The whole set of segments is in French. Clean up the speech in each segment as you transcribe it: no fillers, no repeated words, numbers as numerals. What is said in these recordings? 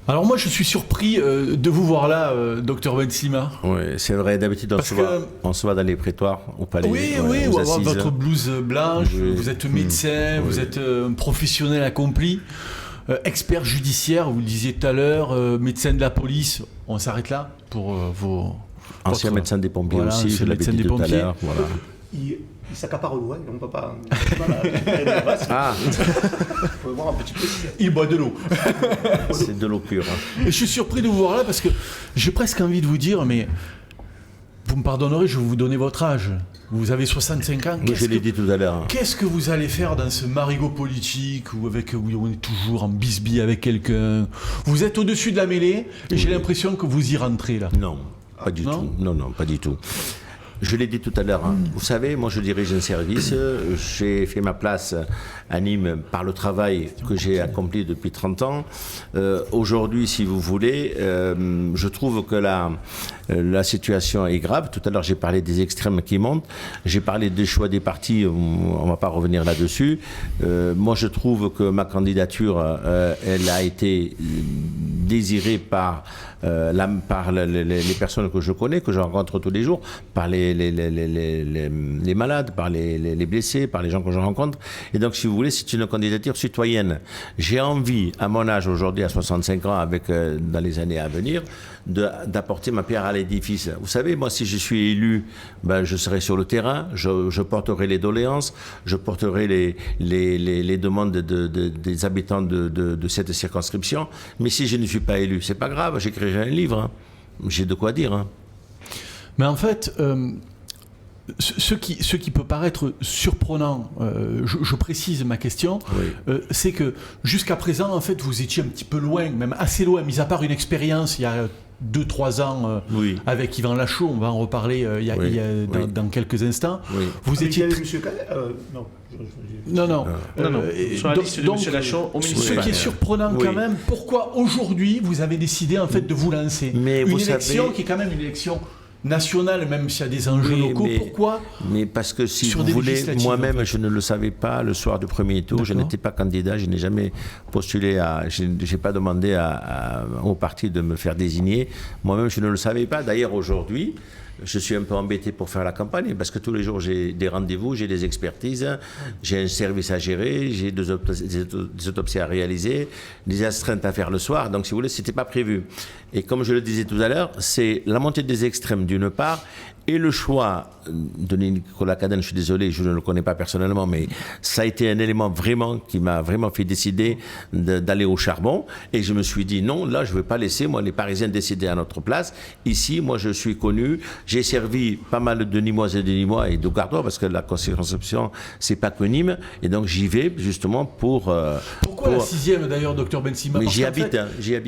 Alors moi je suis surpris de vous voir là, docteur Benzima. Oui, c'est vrai, d'habitude on se voit dans les prétoires au palais. Oui, ou avoir votre blouse blanche, vous êtes médecin, vous êtes un professionnel accompli, expert judiciaire, vous le disiez tout à l'heure, médecin de la police, on s'arrête là pour vos... Ancien médecin des pompiers aussi, je l'avais dit tout à l'heure. Voilà. Il s'accapare l'eau, on ne peut pas... Ah. On peut voir un petit peu. Il boit de l'eau. C'est de l'eau pure. Et je suis surpris de vous voir là parce que j'ai presque envie de vous dire, mais vous me pardonnerez, je vais vous donner votre âge. Vous avez 65 ans. Je l'ai dit tout à l'heure. Qu'est-ce que vous allez faire dans ce marigot politique où on est toujours en bisbille avec quelqu'un? Vous êtes au-dessus de la mêlée et j'ai l'impression que vous y rentrez là. Non, pas du tout. Non, pas du tout. Je l'ai dit tout à l'heure, vous savez, moi je dirige un service, j'ai fait ma place à Nîmes par le travail que j'ai accompli depuis 30 ans. Aujourd'hui, si vous voulez, je trouve que la situation est grave. Tout à l'heure, j'ai parlé des extrêmes qui montent, j'ai parlé des choix des partis, on ne va pas revenir là-dessus. Moi, je trouve que ma candidature, elle a été désirée par les personnes que je connais, que je rencontre tous les jours, par les malades, par les blessés, par les gens que je rencontre. Et donc, si vous voulez, c'est une candidature citoyenne. J'ai envie, à mon âge aujourd'hui, à 65 ans, dans les années à venir, d'apporter ma pierre à l'édifice. Vous savez, moi, si je suis élu, je serai sur le terrain, je porterai les doléances, je porterai les demandes des habitants de cette circonscription. Mais si je ne suis pas élu, c'est pas grave, j'écrirai un livre. J'ai de quoi dire. Mais en fait, ce qui peut paraître surprenant, je précise ma question, oui. C'est que jusqu'à présent, en fait, vous étiez un petit peu loin, même assez loin, mis à part une expérience il y a 2-3 ans oui. Avec Yvan Lachaud, on va en reparler dans quelques instants. Oui. Vous étiez... Monsieur Canet Non. Sur la liste de M. Lachaud, au ce qui est surprenant quand même, pourquoi aujourd'hui vous avez décidé en fait de vous lancer? Mais une élection qui est quand même une élection nationale, même s'il y a des enjeux locaux, pourquoi? Mais parce que si vous voulez, moi-même, je ne le savais pas le soir du premier tour, je n'étais pas candidat, je n'ai jamais postulé je n'ai pas demandé au parti de me faire désigner. Moi-même, je ne le savais pas. D'ailleurs, aujourd'hui, je suis un peu embêté pour faire la campagne parce que tous les jours j'ai des rendez-vous, j'ai des expertises, j'ai un service à gérer, j'ai des autopsies à réaliser, des astreintes à faire le soir. Donc si vous voulez, c'était pas prévu. Et comme je le disais tout à l'heure, c'est la montée des extrêmes d'une part et le choix de Nicolas Cadenne, je suis désolé, je ne le connais pas personnellement, mais ça a été un élément vraiment qui m'a vraiment fait décider d'aller au charbon. Et je me suis dit non, là je ne vais pas laisser les Parisiens décider à notre place. Ici, moi je suis connu, j'ai servi pas mal de Nîmoises et de Nîmois et de Gardois parce que la circonscription c'est pas que Nîmes. Et donc j'y vais justement pour... Pourquoi la 6e d'ailleurs, docteur Benzima? Mais j'y habite.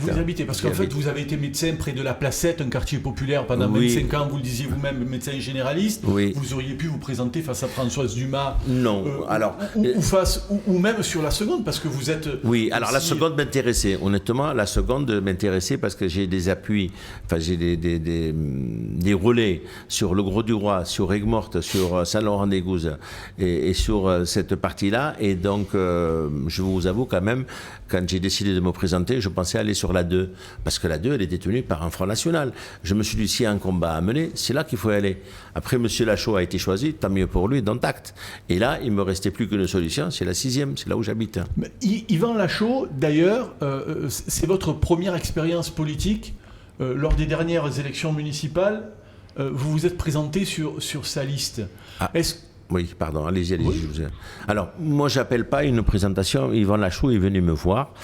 Vous habitez, parce qu'en fait vous avez été médecin près de la Placette, un quartier populaire pendant 25 ans, vous le disiez vous-même, médecin généraliste, vous auriez pu vous présenter face à Françoise Dumas. Non, ou même sur la seconde, parce que vous êtes... Oui, alors la seconde m'intéressait, honnêtement, la seconde m'intéressait parce que j'ai des appuis, j'ai des relais sur le Gros-du-Roi, sur Aigues-Mortes, sur Saint-Laurent-des-Gouzes et sur cette partie-là. Et donc, je vous avoue quand même, quand j'ai décidé de me présenter, je pensais aller sur la 2, parce que la 2, elle est détenue par un Front National. Je me suis dit, s'il y a un combat à mener, c'est là qu'il faut aller. Après, M. Lachaud a été choisi, tant mieux pour lui, dont acte. Et là, il ne me restait plus qu'une solution, c'est la 6e, c'est là où j'habite. Yvan Lachaud, d'ailleurs, c'est votre première expérience politique. Lors des dernières élections municipales, vous vous êtes présenté sur sa liste. Oui, pardon, allez-y. Oui. Alors, moi, j'appelle pas une présentation. Yvan Lachaud est venu me voir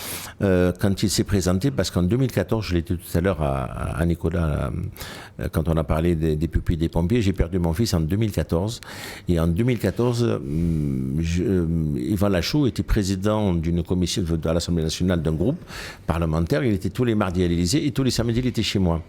quand il s'est présenté, parce qu'en 2014, je l'ai dit tout à l'heure à Nicolas, quand on a parlé des pupilles des pompiers, j'ai perdu mon fils en 2014. Et en 2014, Yvan Lachaud était président d'une commission à l'Assemblée nationale d'un groupe parlementaire. Il était tous les mardis à l'Élysée et tous les samedis, il était chez moi.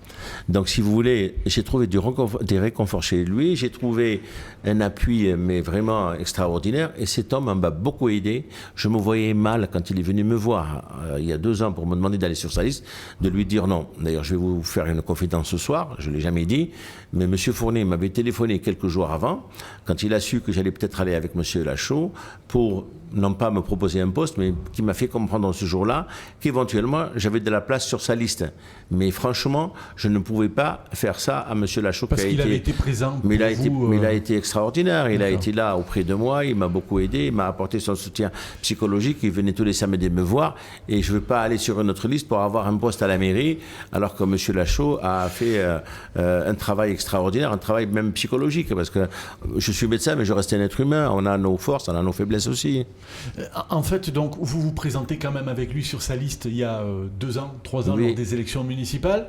Donc, si vous voulez, j'ai trouvé des réconforts chez lui. J'ai trouvé un appui mais vraiment extraordinaire. Et cet homme m'a beaucoup aidé. Je me voyais mal quand il est venu me voir il y a 2 ans pour me demander d'aller sur sa liste, de lui dire non. D'ailleurs, je vais vous faire une confidence ce soir, je ne l'ai jamais dit, mais M. Fournier m'avait téléphoné quelques jours avant, quand il a su que j'allais peut-être aller avec M. Lachaud, pour non pas me proposer un poste, mais qui m'a fait comprendre ce jour-là qu'éventuellement j'avais de la place sur sa liste. Mais franchement, je ne pouvais pas faire ça à M. Lachaud. Parce qu'il avait été présent. Mais il a été extraordinaire. Il a été là auprès de moi, il m'a beaucoup aidé, il m'a apporté son soutien psychologique, il venait tous les samedis me voir. Et je ne veux pas aller sur une autre liste pour avoir un poste à la mairie, alors que M. Lachaud a fait un travail extraordinaire, un travail même psychologique. Parce que je suis médecin, mais je reste un être humain. On a nos forces, on a nos faiblesses aussi. En fait, donc, vous vous présentez quand même avec lui sur sa liste il y a 2 ans, 3 ans, oui. lors des élections municipales.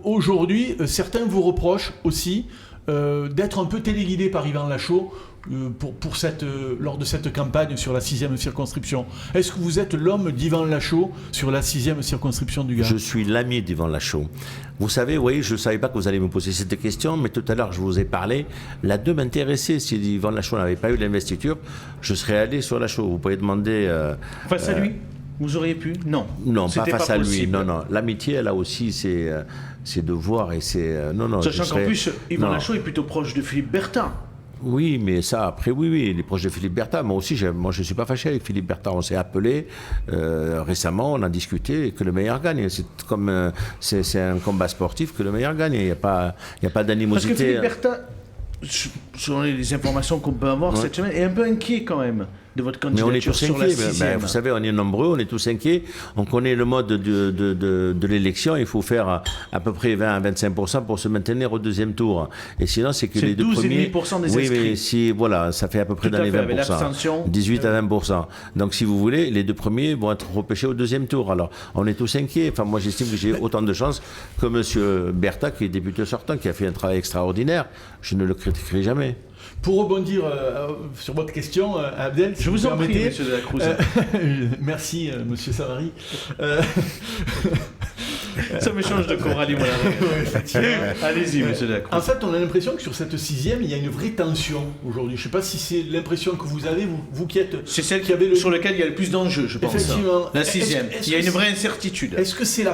Aujourd'hui, certains vous reprochent aussi d'être un peu téléguidé par Yvan Lachaud lors de cette campagne sur la 6e circonscription. Est-ce que vous êtes l'homme d'Yvan Lachaud sur la 6e circonscription du Gard? Je suis l'ami d'Yvan Lachaud. Vous savez, oui, je ne savais pas que vous alliez me poser cette question, mais tout à l'heure, je vous ai parlé. La 2 m'intéressait. Si Yvan Lachaud n'avait pas eu l'investiture, je serais allé sur Lachaud. Vous pouvez demander... face à lui, vous auriez pu? Non. Non, pas face à lui. Possible. Non, non. L'amitié, elle a aussi ses devoirs et ses... non, Sachant qu'en plus, Yvan Lachaud est plutôt proche de Philippe Bertin. Oui, mais ça, après, oui, il est proche de Philippe Bertin. Moi aussi, je ne suis pas fâché avec Philippe Bertin. On s'est appelé récemment, on a discuté et que le meilleur gagne. C'est un combat sportif, que le meilleur gagne. Il n'y a pas d'animosité. Parce que Philippe Bertin, selon les informations qu'on peut avoir cette semaine, est un peu inquiet quand même de votre candidature sur la 6e. Vous savez, on est nombreux, on est tous inquiets. On connaît le mode de l'élection. Il faut faire à peu près 20 à 25% pour se maintenir au 2e tour. Et sinon, c'est que les deux premiers... 12,5% des oui, inscrits. mais si, voilà, ça fait à peu près dans les 20%. 18 à 20%. Donc, si vous voulez, les 2 premiers vont être repêchés au 2e tour. Alors, on est tous inquiets. Enfin, moi, j'estime que j'ai autant de chance que M. Bertha, qui est député sortant, qui a fait un travail extraordinaire. Je ne le critiquerai jamais. Pour rebondir sur votre question, Abdel, je vous en prie, M. de la Cruz. Merci, M. Savary. Ça me change de Coralie, moi. Allez-y, M. de la Cruz. En fait, on a l'impression que sur cette 6e, il y a une vraie tension aujourd'hui. Je ne sais pas si c'est l'impression que vous avez, vous qui êtes... C'est celle sur laquelle il y a le plus d'enjeux, je pense. Effectivement. La 6e. Il y a une vraie incertitude. Est-ce que c'est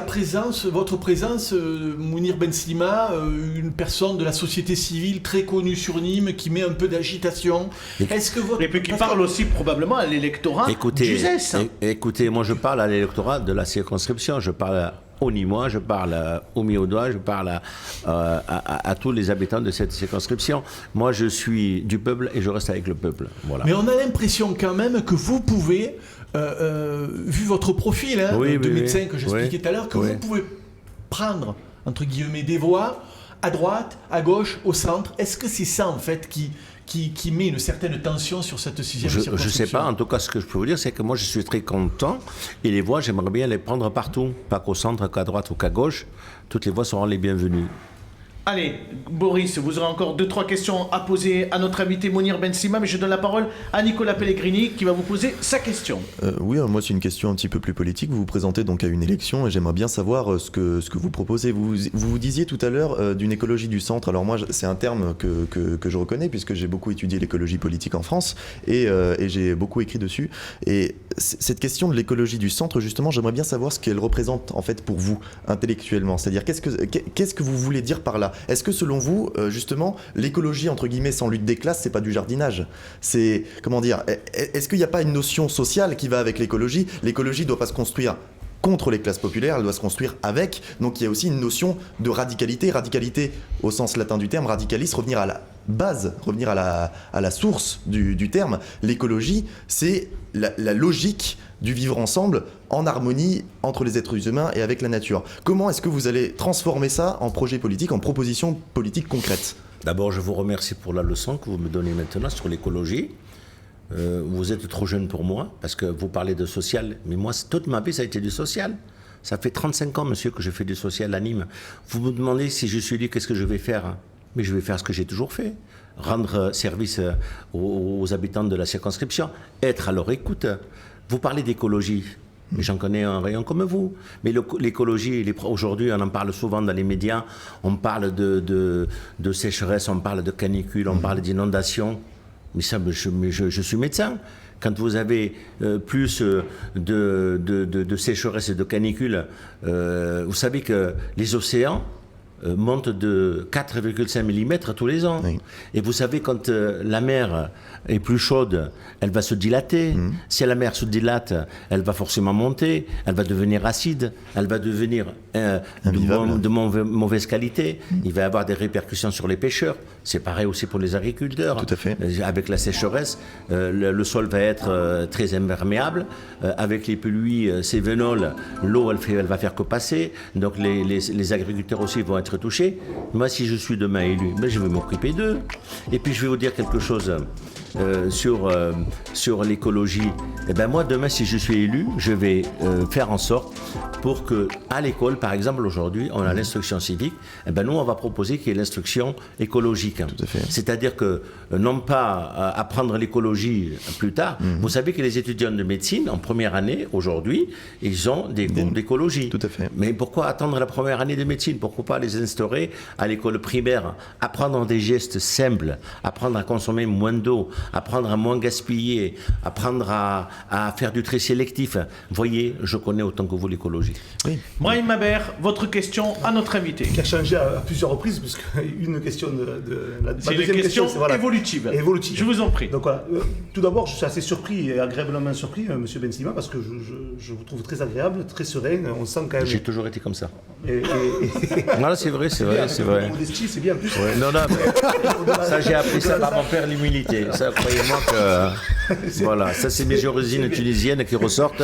votre présence, Mounir Ben Slima, une personne de la société civile très connue sur Nîmes, qui met un peu d'agitation? Est-ce que Et puis qui parle aussi probablement à l'électorat du ZES. Écoutez, moi je parle à l'électorat de la circonscription, je parle aux Nîmois, je parle aux Miaudois, je parle à tous les habitants de cette circonscription. Moi je suis du peuple et je reste avec le peuple. Voilà. Mais on a l'impression quand même que vous pouvez, vu votre profil de médecin que j'expliquais tout à l'heure, que vous pouvez prendre, entre guillemets, des voix à droite, à gauche, au centre. Est-ce que c'est ça en fait qui met une certaine tension sur cette 6e circonscription? Je ne sais pas. En tout cas, ce que je peux vous dire, c'est que moi, je suis très content. Et les voix, j'aimerais bien les prendre partout. Pas qu'au centre, qu'à droite ou qu'à gauche. Toutes les voix seront les bienvenues. Allez, Boris, vous aurez encore 2-3 questions à poser à notre invité Mounir Ben Slima, mais je donne la parole à Nicolas Pellegrini qui va vous poser sa question. Oui, moi c'est une question un petit peu plus politique. Vous vous présentez donc à une élection et j'aimerais bien savoir ce que vous proposez. Vous disiez tout à l'heure d'une écologie du centre. Alors moi, c'est un terme que je reconnais puisque j'ai beaucoup étudié l'écologie politique en France et j'ai beaucoup écrit dessus. Et cette question de l'écologie du centre, justement, j'aimerais bien savoir ce qu'elle représente en fait pour vous intellectuellement. C'est-à-dire qu'est-ce que vous voulez dire par là? Est-ce que selon vous, justement, l'écologie entre guillemets sans lutte des classes, c'est pas du jardinage? C'est comment dire? Est-ce qu'il n'y a pas une notion sociale qui va avec l'écologie? L'écologie doit pas se construire contre les classes populaires, elle doit se construire avec. Donc il y a aussi une notion de radicalité. Radicalité au sens latin du terme, radicalis, revenir à la base, revenir à la source du terme. L'écologie, c'est la logique du vivre ensemble en harmonie entre les êtres humains et avec la nature. Comment est-ce que vous allez transformer ça en projet politique, en proposition politique concrète? D'abord, je vous remercie pour la leçon que vous me donnez maintenant sur l'écologie. Vous êtes trop jeune pour moi, parce que vous parlez de social, mais moi, toute ma vie, ça a été du social. Ça fait 35 ans, monsieur, que je fais du social à Nîmes. Vous me demandez si je suis élu, qu'est-ce que je vais faire? Mais je vais faire ce que j'ai toujours fait. Rendre service aux habitants de la circonscription, être à leur écoute. Vous parlez d'écologie, mais j'en connais un rayon comme vous. Mais l'écologie, aujourd'hui, on en parle souvent dans les médias, on parle de sécheresse, on parle de canicule, on parle d'inondation. Mais ça, je suis médecin. Quand vous avez plus de sécheresse et de canicule, vous savez que les océans monte de 4,5 mm tous les ans. Oui. Et vous savez, quand la mer est plus chaude, elle va se dilater. Si la mer se dilate, elle va forcément monter, elle va devenir acide, elle va devenir Invivable. de mauvaise qualité. Il va y avoir des répercussions sur les pêcheurs. C'est pareil aussi pour les agriculteurs. Tout à fait. Avec la sécheresse, le sol va être très imperméable. Avec les pluies sévenoles, l'eau, elle va faire que passer. Donc les agriculteurs aussi vont être touchés. Moi, si je suis demain élu, ben, je vais m'occuper d'eux. Et puis, je vais vous dire quelque chose sur l'écologie. Et ben moi, demain, si je suis élu, je vais faire en sorte pour que, à l'école, par exemple, aujourd'hui, on a l'instruction civique. Et ben nous, on va proposer qu'il y ait l'instruction écologique. Tout à fait. C'est-à-dire que, non pas apprendre l'écologie plus tard. Vous savez que les étudiants de médecine, en première année, aujourd'hui, ils ont des cours d'écologie. Tout à fait. Mais pourquoi attendre la première année de médecine? Pourquoi pas les instaurer à l'école primaire? Apprendre des gestes simples, apprendre à consommer moins d'eau, apprendre à moins gaspiller, apprendre à faire du tri sélectif. Voyez, je connais autant que vous l'écologie. Oui. Brahim Maber, votre question à notre invité. Qui a changé à plusieurs reprises, parce qu'une question C'est une question évolutive. Évolutive. Je vous en prie. Donc voilà, tout d'abord, je suis assez surpris et agréablement surpris, Monsieur Benzima, parce que je vous trouve très agréable, très serein. On sent quand même. J'ai toujours été comme ça. Et Voilà, c'est vrai, c'est vrai, c'est vrai. La modestie, c'est bien en plus. Ouais, non, mais ça, j'ai appris ça par mon père, l'humilité. Ça, croyez-moi que. Voilà, ça, c'est mes origines tunisiennes qui ressortent.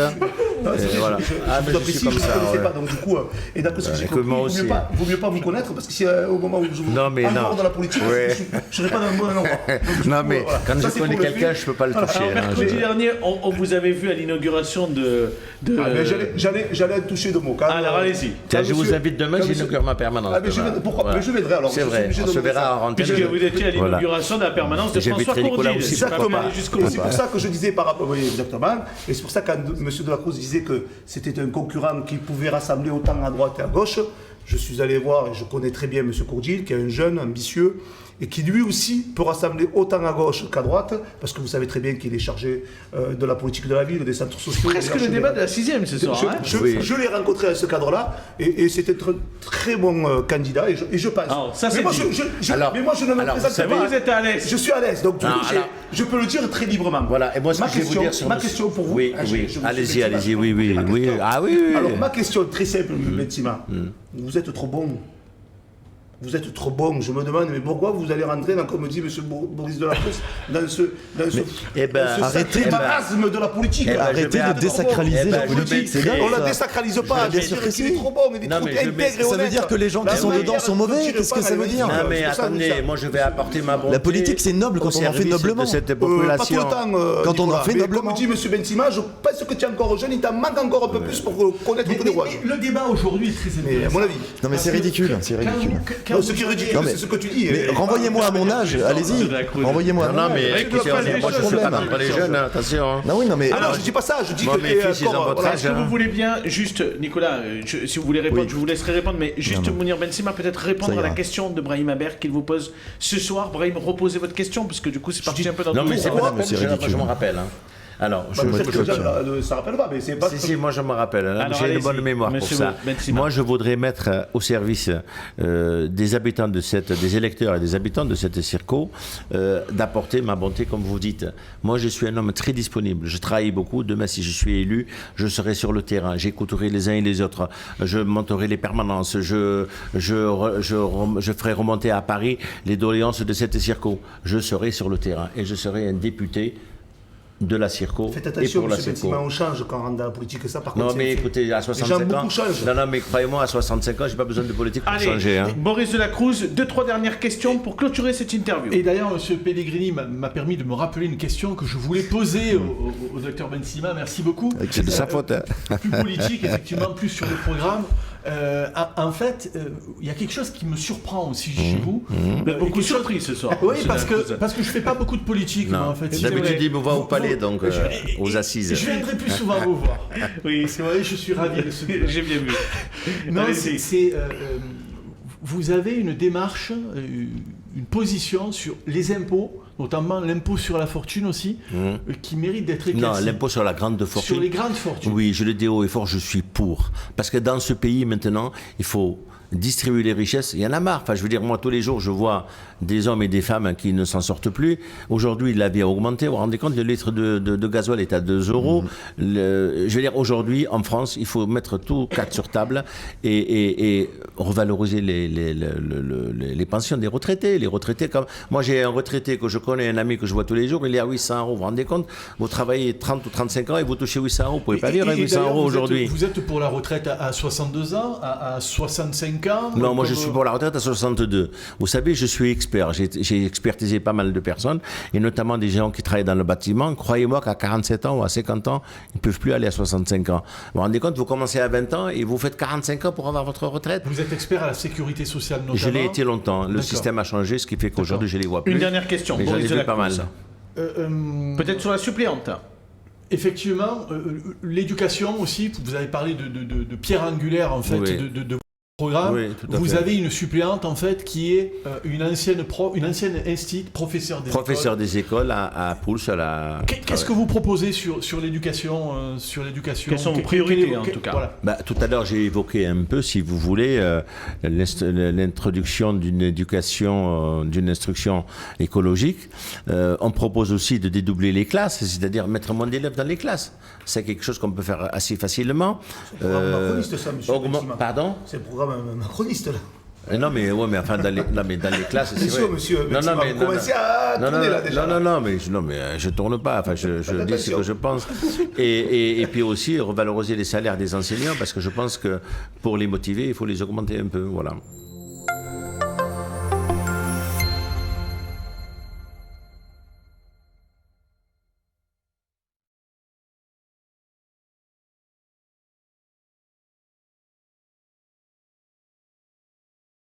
Voilà. Ah, mais vous je suis apprécie, comme je ne ça. connaissais Ouais. pas, donc du coup, et d'après ce que j'ai que compris, moi il aussi. vaut mieux pas vous connaître, parce que si au moment où je vous Non, mais non. dans la politique, Ouais. je ne serais pas dans le bon endroit. Donc, du Non, coup, mais voilà. quand Ça, je c'est connais pour le quelqu'un, fait. je ne peux pas le toucher. Alors, hein. mercredi dernier, on vous avait vu à l'inauguration de... Ah, mais j'allais toucher de mots. Quand Alors, allez-y. Tiens, je vous monsieur- invite demain, quand j'inaugure ma permanence. Ah, mais demain. pourquoi Voilà. Mais je viendrai alors. C'est je suis vrai, obligé on de se nommer verra ça. en antenne. Puisque vous étiez à Voilà. l'inauguration de la permanence de J'inviterai François Nicolas Courdier. aussi. C'est pas Exactement. aller jusqu'au bout. C'est pour ça que je disais par rapport, oui, exactement. Et c'est pour ça que quand M. Delacroix disait que c'était un concurrent qui pouvait rassembler autant à droite et à gauche, je suis allé voir et je connais très bien M. Courdier, qui est un jeune ambitieux et qui lui aussi peut rassembler autant à gauche qu'à droite, parce que vous savez très bien qu'il est chargé de la politique de la ville, des centres sociaux. Presque le débat de la 6e ce soir. hein. Je l'ai rencontré à ce cadre-là et c'était un très bon candidat et je pense. Alors, ça, c'est mais, moi, dit. mais moi je ne me Alors, présente vous savez, pas. vous êtes à l'aise. Je suis à l'aise, donc du Non, coup, alors- je peux le dire très librement. Voilà, et moi, ce ma que je vais vous question, dire sur ma le- question pour vous. Oui, Ah, oui, je me allez-y, suis allez-y, fait oui, oui, ma oui. question. Ah oui, oui. Alors, ma question très simple, Benzima. Vous êtes trop bon. Vous êtes trop bon. Je me demande, mais pourquoi vous allez rentrer, dans, comme dit M. Boris Delacroix, dans ce eh ben, sacré marasme de la politique. eh ben, Arrêtez je vais de désacraliser Eh ben, la je politique, vais- c'est dingue. On la ça. désacralise pas. Bien Je sûr veux que dire qu'il si. est trop bon, il est Non, trop mais je intègre et vais- Ça veut honnête. dire que les gens qui La sont manière dedans sont de mauvais. tirer Qu'est-ce pas que ça la veut dire limite. Non, mais C'est pour ça que je dis attendez, ça. moi je vais apporter ma bonté. La politique, c'est noble quand au on en fait service noblement. de cette Pas tout population. le temps, Quand on en Nicolas. fait Mais noblement. Comme dit M. Benzima, je pense que tu es encore jeune, il t'en manque encore un peu plus pour connaître tous les rouages. Le débat aujourd'hui est très Mais à intéressant. mon avis. Non mais c'est ridicule, c'est ridicule. Non, ce qui est ridicule, Non, mais- c'est ce que tu dis. Mais renvoyez-moi à mon âge, allez-y. Renvoyez-moi à Non, mon non, âge. mais tu dois écoutez, pas les moi je ne choses, suis pas problème. contre les jeunes, hein, attention. hein. Non oui, non mais Alors, je dis pas ça, je dis Moi, que mes t'es fils, ils ont encore. votre Voilà. âge. Est-ce que vous voulez bien, juste, Nicolas, si vous voulez répondre, Oui. je vous laisserai répondre, mais juste Non, non. Mounir Benzima, peut-être répondre Ça à la ira. question de Brahim Haber qu'il vous pose ce soir. Brahim, reposez votre question, parce que du coup, c'est parti un peu dans Non, tous mais les c'est sens. pas la mais peine, c'est ridicule. je m'en rappelle. hein. Alors, Bah, peut-être que choqué. ça rappelle pas, mais c'est pas. Si, moi je me rappelle, hein. Alors, J'ai une allez-y, bonne mémoire pour monsieur ça. Benzima. Moi je voudrais mettre au service des habitants des électeurs et des habitants de cette circo, d'apporter ma bonté comme vous dites. Moi je suis un homme très disponible, je travaille beaucoup, demain si je suis élu, je serai sur le terrain, j'écouterai les uns et les autres, je monterai les permanences, je ferai remonter à Paris les doléances de cette circo. Je serai sur le terrain et je serai un député de la circo Faites et attention, pour la M. circo. Benzima, on change quand on rentre dans la politique. Ça, par Non contre, mais c'est- écoutez, à Les gens 65 ans, beaucoup changent. non mais croyez-moi, à 65 ans, j'ai pas besoin de politique pour Allez, changer. Hein. Boris Delacroix, 2-3 dernières questions pour clôturer cette interview. Et d'ailleurs, M. Pellegrini m'a permis de me rappeler une question que je voulais poser au Dr Benzima. Merci beaucoup. C'est de sa faute. Hein. Plus politique, effectivement, plus sur le programme. En fait, il y a quelque chose qui me surprend aussi chez vous. Vous êtes beaucoup surpris ce soir. Oui, monsieur parce Delacroix. que je fais pas beaucoup de politique, moi, en fait. Si D'habitude, vous il me voit au palais, vous- donc je- aux assises. Je viendrai plus souvent vous voir. Oui, C'est vrai, je suis ravi de ce débat. j'ai bien vu. Non, Allez-y. vous avez une démarche, une position sur les impôts, notamment l'impôt sur la fortune aussi, qui mérite d'être éclairci. Non, l'impôt sur la grande fortune. Sur les grandes fortunes. Oui, je le dis haut et fort, je suis pour. Parce que dans ce pays, maintenant, il faut distribuer les richesses, il y en a marre. Enfin, je veux dire, moi, tous les jours, je vois des hommes et des femmes qui ne s'en sortent plus. Aujourd'hui, la vie a augmenté. Vous vous rendez compte, le litre de gasoil est à 2 euros. Je veux dire, aujourd'hui, en France, il faut mettre tout 4 sur table et revaloriser les pensions des retraités. Les retraités, comme moi, j'ai un retraité que je connais, un ami que je vois tous les jours, il est à 800 euros. Vous vous rendez compte, vous travaillez 30 ou 35 ans et vous touchez 800 euros. Vous pouvez pas vivre avec 800 euros aujourd'hui. Vous êtes pour la retraite à 62 ans, à 65 ans? Non, moi je suis pour la retraite à 62. Vous savez, je suis expert. J'ai expertisé pas mal de personnes, et notamment des gens qui travaillent dans le bâtiment. Croyez-moi qu'à 47 ans ou à 50 ans, ils ne peuvent plus aller à 65 ans. Vous vous rendez compte, vous commencez à 20 ans et vous faites 45 ans pour avoir votre retraite. Vous êtes expert à la sécurité sociale notamment? Je l'ai été longtemps. Le système a changé, ce qui fait qu'aujourd'hui je les vois plus. Une dernière question, mais j'en ai vu pas mal. Peut-être sur la suppléante. Effectivement, l'éducation aussi, vous avez parlé de pierre angulaire en fait de programme. Oui, tout à vous fait. avez une suppléante en fait qui est une ancienne professeur des Professeur écoles. des écoles à Pouls, à la... Qu'est-ce que vous proposez sur l'éducation Quelles sont vos priorités, en tout cas? Voilà. Bah, tout à l'heure, j'ai évoqué un peu, si vous voulez, l'introduction d'une éducation, d'une instruction écologique. On propose aussi de dédoubler les classes, c'est-à-dire mettre moins d'élèves dans les classes. C'est quelque chose qu'on peut faire assez facilement. C'est un programme macroniste, ça, monsieur Benzima. Pardon? C'est un programme macroniste, là. Non, mais enfin, dans les classes, c'est vrai. Monsieur Benzima, vous commencez à tourner, là, déjà. Non, mais je tourne pas. Enfin, je dis ce que je pense. Et puis aussi, revaloriser les salaires des enseignants, parce que je pense que pour les motiver, il faut les augmenter un peu. Voilà.